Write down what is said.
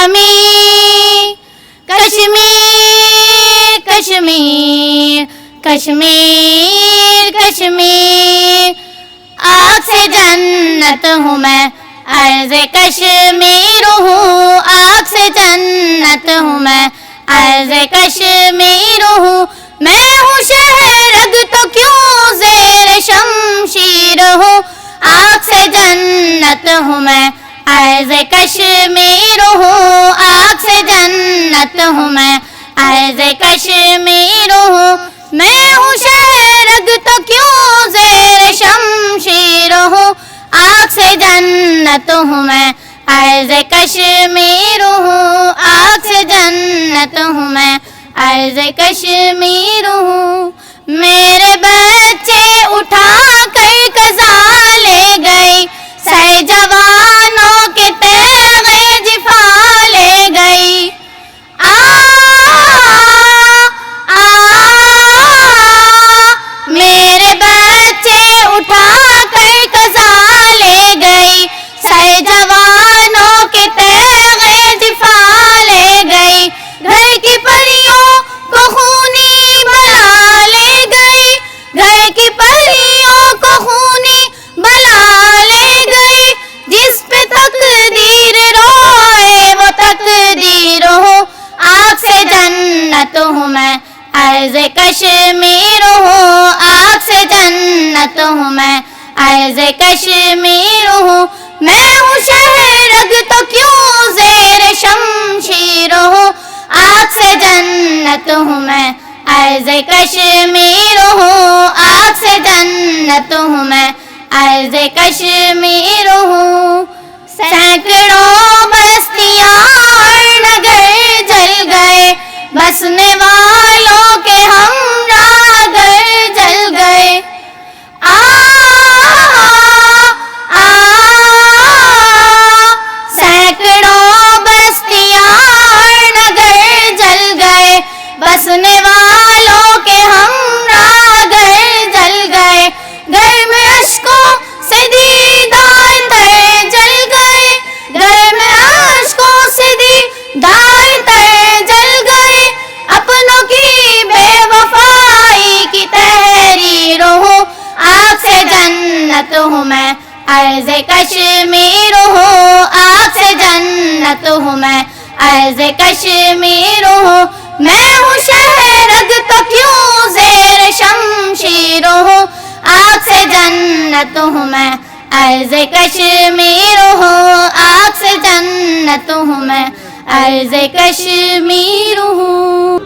کشمیر کشمیر کشمیر کشمیر کشمیر، آگ سے جنت ہوں میں عرض کشمیر ہوں، آگ سے جنت ہوں میں عرض کشمیر ہوں، میں ہوں شہرگ تو کیوں زیر شمشیر ہوں، آگ سے جنت ہوں میں عرض کشمیر ہوں، آگ سے جنت ہوں میں عرض کشمیر ہوں، میں ہوں شہرگ تو کیوں زیر شمشیر ہوں، آگ سے جنت ہوں میں عرض کشمیر ہوں، آگ سے جنت ہوں میں عرض کشمیر ہوں، میرے بچے اٹھا کر قضا لے گئی، سر جوانوں کے تیغ جفا لے گئی، میرے بچے اٹھا کر قضا لے گئی، سر جوانوں کے تیغ جفا لے گئی، گھر کی پریوں کو خونی بلا لے گئی، گھر کی پریوں کو خونی بلا لے گئی، جس پہ تقدیر روئے وہ تقدیر ہو، آگ سے جنت ہوں میں عرض کشمیر ہوں، آگ سے جنت ہوں میں عرض کشمیر ہوں، میں ہوں شہرگ تو کیوں زیر شمشیر ہوں، آگ سے جنت ہوں میں عرض کشمیر ہوں، آگ سے جنت ہوں میں عرض کشمیر ہوں، سینکڑوں بستیاں اور نگر جل گئے، بسنے والوں کے ہمراہ گھر جل گئے، سینکڑوں بستیاں اور نگر جل گئے، بسنے والوں کے ہمراہ گھر جل گئے، گھر میں اشکوں سے دیدار تر جل گئے، گھر میں اشکوں سے دیدار تر جل گئے، اپنوں کی بے وفائی کی تحریر ہوں، آگ سے جنت ہوں میں عرض کشمیر ہوں، آگ سے جنت ہوں میں عرض کشمیر ہوں، میں ہوں شہرگ تو کیوں زیر شمشیر ہوں، آگ سے جنت ہوں میں عرض کشمیر ہوں، آگ سے جنت ہوں میں عرض کشمیر ہوں۔